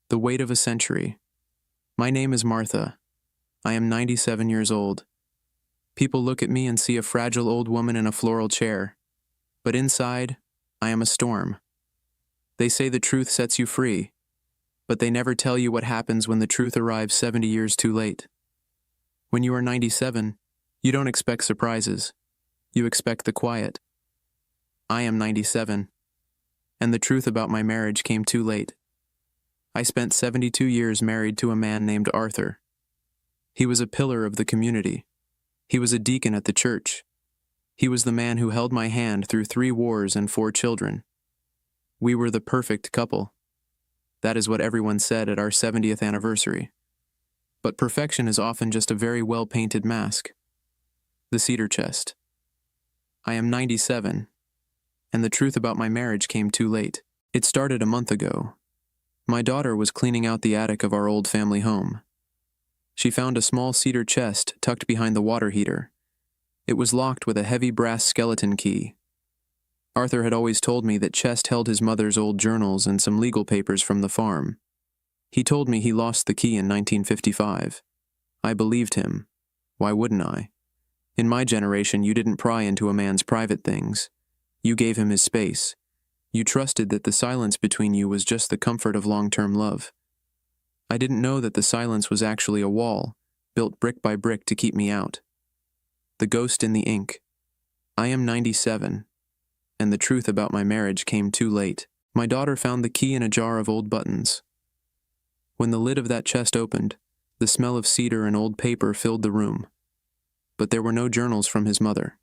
The weight of a century. My name is Martha. I am 97 years old. People look at me and see a fragile old woman in a floral chair. But inside, I am a storm. They say the truth sets you free, but they never tell you what happens when the truth arrives 70 years too late. When you are 97, you don't expect surprises. You expect the quiet. I am 97, and the truth about my marriage came too late. I spent 72 years married to a man named Arthur. He was a pillar of the community. He was a deacon at the church. He was the man who held my hand through 3 wars and 4 children. We were the perfect couple. That is what everyone said at our 70th anniversary. But perfection is often just a very well-painted mask. The cedar chest. I am 97, and the truth about my marriage came too late. It started a month ago. My daughter was cleaning out the attic of our old family home. She found a small cedar chest tucked behind the water heater. It was locked with a heavy brass skeleton key. Arthur had always told me that chest held his mother's old journals and some legal papers from the farm. He told me he lost the key in 1955. I believed him. Why wouldn't I? In my generation, you didn't pry into a man's private things. You gave him his space. You trusted that the silence between you was just the comfort of long-term love. I didn't know that the silence was actually a wall, built brick by brick to keep me out. The ghost in the ink. I am 97, and the truth about my marriage came too late. My daughter found the key in a jar of old buttons. When the lid of that chest opened, the smell of cedar and old paper filled the room. But there were no journals from his mother.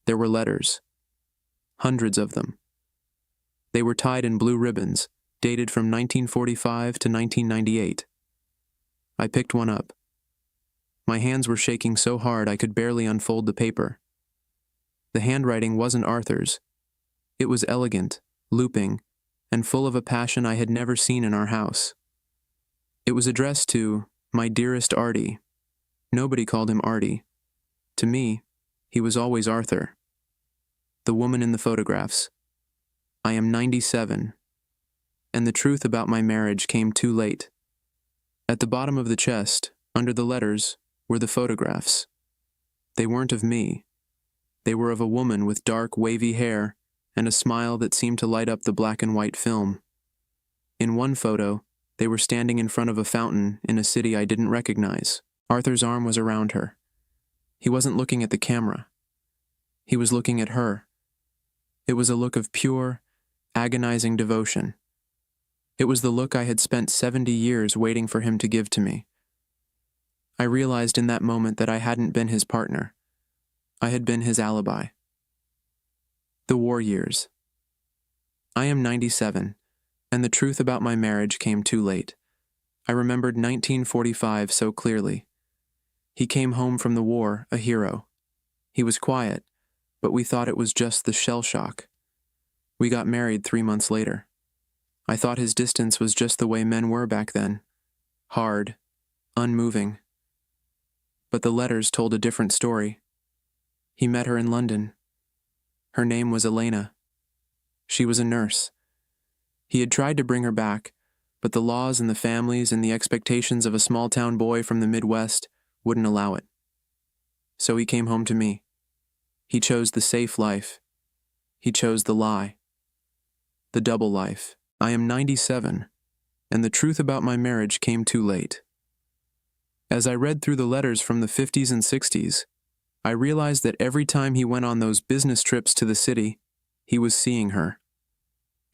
There were letters. Hundreds of them. They were tied in blue ribbons, dated from 1945 to 1998. I picked one up. My hands were shaking so hard I could barely unfold the paper. The handwriting wasn't Arthur's. It was elegant, looping, and full of a passion I had never seen in our house. It was addressed to my dearest Artie. Nobody called him Artie. To me, he was always Arthur. The woman in the photographs. I am 97, and the truth about my marriage came too late. At the bottom of the chest, under the letters, were the photographs. They weren't of me. They were of a woman with dark, wavy hair and a smile that seemed to light up the black and white film. In one photo, they were standing in front of a fountain in a city I didn't recognize. Arthur's arm was around her. He wasn't looking at the camera. He was looking at her. It was a look of pure, agonizing devotion. It was the look I had spent 70 years waiting for him to give to me. I realized in that moment that I hadn't been his partner. I had been his alibi. The war years. I am 97, and the truth about my marriage came too late. I remembered 1945 so clearly. He came home from the war, a hero. He was quiet, but we thought it was just the shell shock. We got married 3 months later. I thought his distance was just the way men were back then. Hard, unmoving. But the letters told a different story. He met her in London. Her name was Elena. She was a nurse. He had tried to bring her back, but the laws and the families and the expectations of a small-town boy from the Midwest wouldn't allow it. So he came home to me. He chose the safe life. He chose the lie. The double life. I am 97, and the truth about my marriage came too late. As I read through the letters from the 50s and 60s, I realized that every time he went on those business trips to the city, he was seeing her.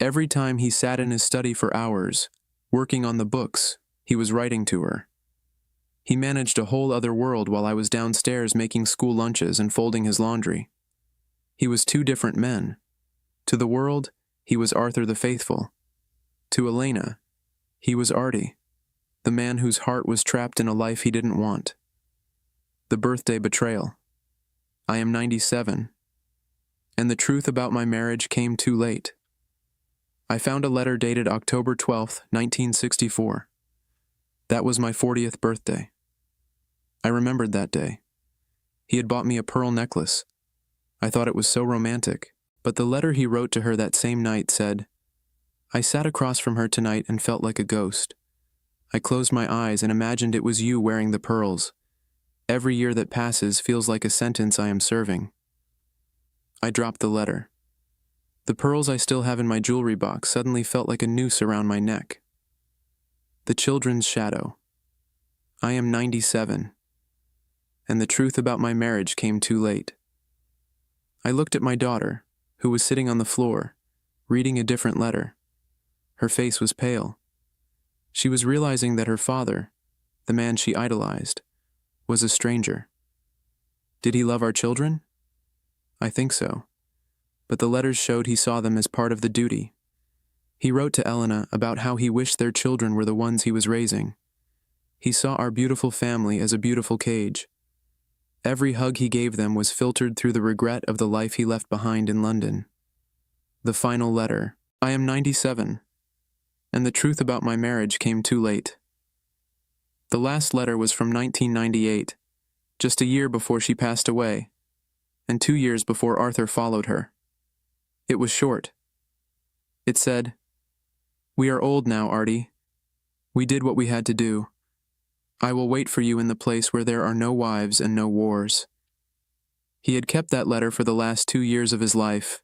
Every time he sat in his study for hours, working on the books, he was writing to her. He managed a whole other world while I was downstairs making school lunches and folding his laundry. He was 2 different men. To the world, he was Arthur the Faithful. To Elena, he was Artie, the man whose heart was trapped in a life he didn't want. The birthday betrayal. I am 97, and the truth about my marriage came too late. I found a letter dated October 12, 1964. That was my 40th birthday. I remembered that day. He had bought me a pearl necklace. I thought it was so romantic, but the letter he wrote to her that same night said, I sat across from her tonight and felt like a ghost. I closed my eyes and imagined it was you wearing the pearls. Every year that passes feels like a sentence I am serving. I dropped the letter. The pearls I still have in my jewelry box suddenly felt like a noose around my neck. The children's shadow. I am 97, and the truth about my marriage came too late. I looked at my daughter, who was sitting on the floor, reading a different letter. Her face was pale. She was realizing that her father, the man she idolized, was a stranger. Did he love our children? I think so. But the letters showed he saw them as part of the duty. He wrote to Elena about how he wished their children were the ones he was raising. He saw our beautiful family as a beautiful cage. Every hug he gave them was filtered through the regret of the life he left behind in London. The final letter. I am 97, and the truth about my marriage came too late. The last letter was from 1998, just a year before she passed away, and 2 years before Arthur followed her. It was short. It said, "We are old now, Artie. We did what we had to do. I will wait for you in the place where there are no wives and no wars." He had kept that letter for the last 2 years of his life.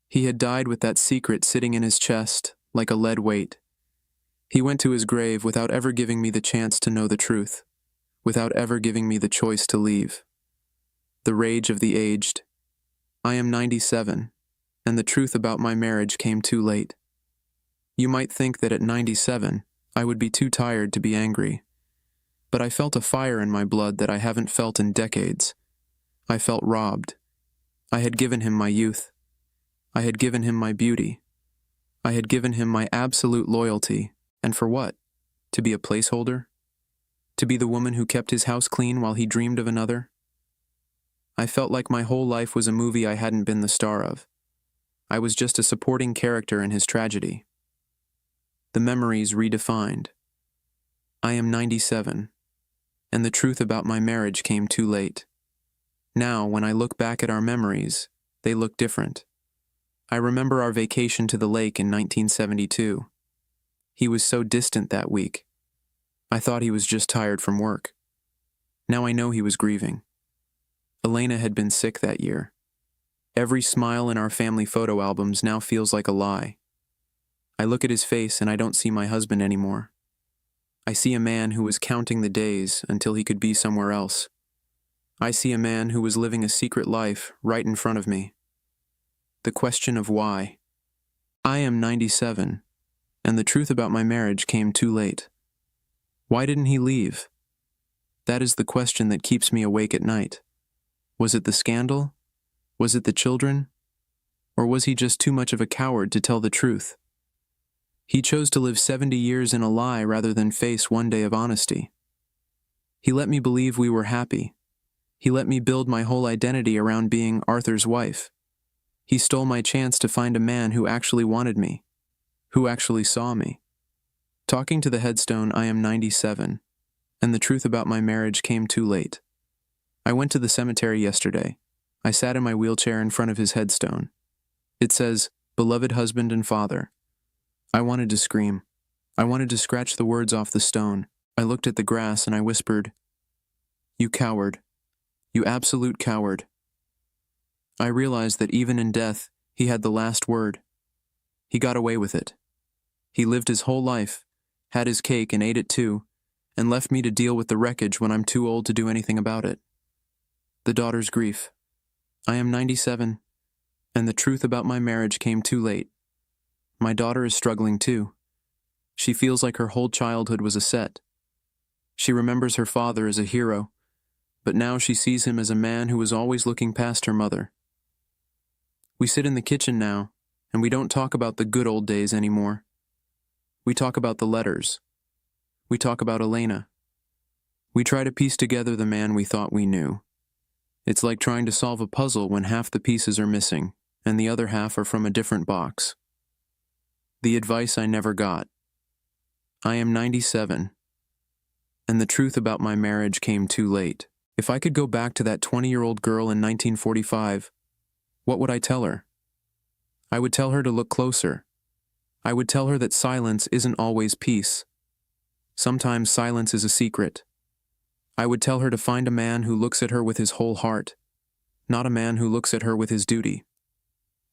He had died with that secret sitting in his chest, like a lead weight. He went to his grave without ever giving me the chance to know the truth, without ever giving me the choice to leave. The rage of the aged. I am 97, and the truth about my marriage came too late. You might think that at 97, I would be too tired to be angry. But I felt a fire in my blood that I haven't felt in decades. I felt robbed. I had given him my youth. I had given him my beauty. I had given him my absolute loyalty. And for what? To be a placeholder? To be the woman who kept his house clean while he dreamed of another? I felt like my whole life was a movie I hadn't been the star of. I was just a supporting character in his tragedy. The memories redefined. I am 97, and the truth about my marriage came too late. Now, when I look back at our memories, they look different. I remember our vacation to the lake in 1972. He was so distant that week. I thought he was just tired from work. Now I know he was grieving. Elena had been sick that year. Every smile in our family photo albums now feels like a lie. I look at his face and I don't see my husband anymore. I see a man who was counting the days until he could be somewhere else. I see a man who was living a secret life right in front of me. The question of why. I am 97, and the truth about my marriage came too late. Why didn't he leave? That is the question that keeps me awake at night. Was it the scandal? Was it the children? Or was he just too much of a coward to tell the truth? He chose to live 70 years in a lie rather than face one day of honesty. He let me believe we were happy. He let me build my whole identity around being Arthur's wife. He stole my chance to find a man who actually wanted me, who actually saw me. Talking to the headstone, I am 97, and the truth about my marriage came too late. I went to the cemetery yesterday. I sat in my wheelchair in front of his headstone. It says, "Beloved husband and father." I wanted to scream. I wanted to scratch the words off the stone. I looked at the grass and I whispered, "You coward. You absolute coward." I realized that even in death, he had the last word. He got away with it. He lived his whole life, had his cake and ate it too, and left me to deal with the wreckage when I'm too old to do anything about it. The daughter's grief. I am 97, and the truth about my marriage came too late. My daughter is struggling too. She feels like her whole childhood was a set. She remembers her father as a hero, but now she sees him as a man who was always looking past her mother. We sit in the kitchen now, and we don't talk about the good old days anymore. We talk about the letters. We talk about Elena. We try to piece together the man we thought we knew. It's like trying to solve a puzzle when half the pieces are missing, and the other half are from a different box. The advice I never got. I am 97, and the truth about my marriage came too late. If I could go back to that 20-year-old girl in 1945, what would I tell her? I would tell her to look closer. I would tell her that silence isn't always peace. Sometimes silence is a secret. I would tell her to find a man who looks at her with his whole heart, not a man who looks at her with his duty.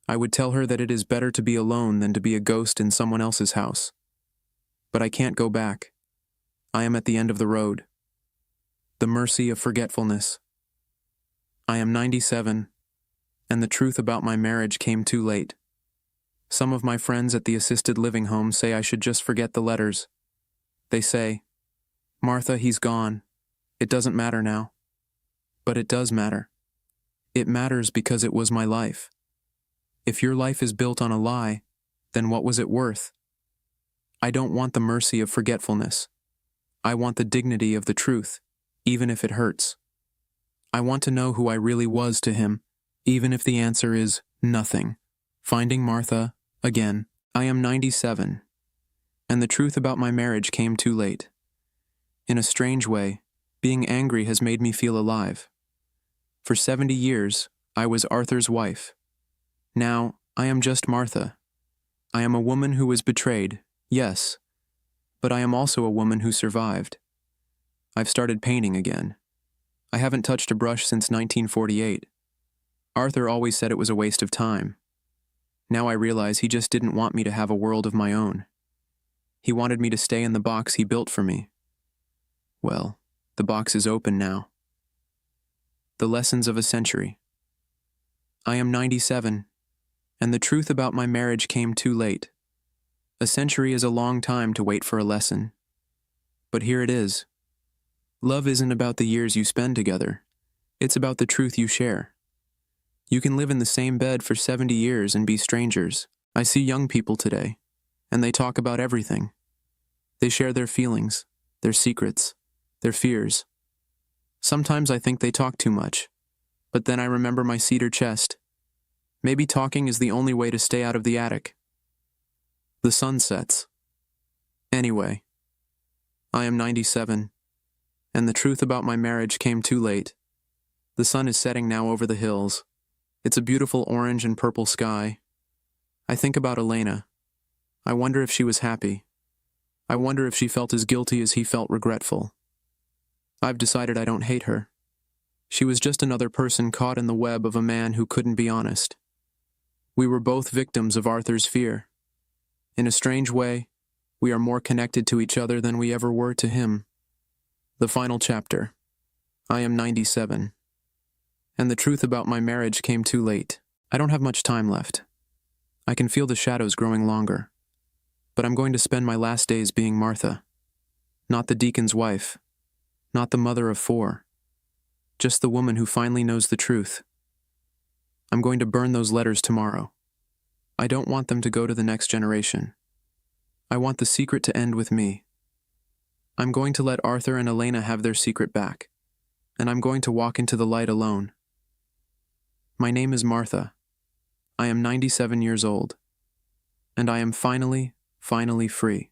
I would tell her that it is better to be alone than to be a ghost in someone else's house. But I can't go back. I am at the end of the road. The mercy of forgetfulness. I am 97, and the truth about my marriage came too late. Some of my friends at the assisted living home say I should just forget the letters. They say, "Martha, he's gone. It doesn't matter now." But it does matter. It matters because it was my life. If your life is built on a lie, then what was it worth? I don't want the mercy of forgetfulness. I want the dignity of the truth, even if it hurts. I want to know who I really was to him, even if the answer is nothing. Finding Martha, again. I am 97, and the truth about my marriage came too late. In a strange way, being angry has made me feel alive. For 70 years, I was Arthur's wife. Now, I am just Martha. I am a woman who was betrayed, yes, but I am also a woman who survived. I've started painting again. I haven't touched a brush since 1948. Arthur always said it was a waste of time. Now I realize he just didn't want me to have a world of my own. He wanted me to stay in the box he built for me. Well, the box is open now. The lessons of a century. I am 97, and the truth about my marriage came too late. A century is a long time to wait for a lesson. But here it is. Love isn't about the years you spend together. It's about the truth you share. You can live in the same bed for 70 years and be strangers. I see young people today, and they talk about everything. They share their feelings, their secrets, their fears. Sometimes I think they talk too much, but then I remember my cedar chest. Maybe talking is the only way to stay out of the attic. The sun sets. Anyway, I am 97, and the truth about my marriage came too late. The sun is setting now over the hills. It's a beautiful orange and purple sky. I think about Elena. I wonder if she was happy. I wonder if she felt as guilty as he felt regretful. I've decided I don't hate her. She was just another person caught in the web of a man who couldn't be honest. We were both victims of Arthur's fear. In a strange way, we are more connected to each other than we ever were to him. The final chapter. I am 97. And the truth about my marriage came too late. I don't have much time left. I can feel the shadows growing longer. But I'm going to spend my last days being Martha. Not the deacon's wife. Not the mother of 4. Just the woman who finally knows the truth. I'm going to burn those letters tomorrow. I don't want them to go to the next generation. I want the secret to end with me. I'm going to let Arthur and Elena have their secret back, and I'm going to walk into the light alone. My name is Martha. I am 97 years old, and I am finally free.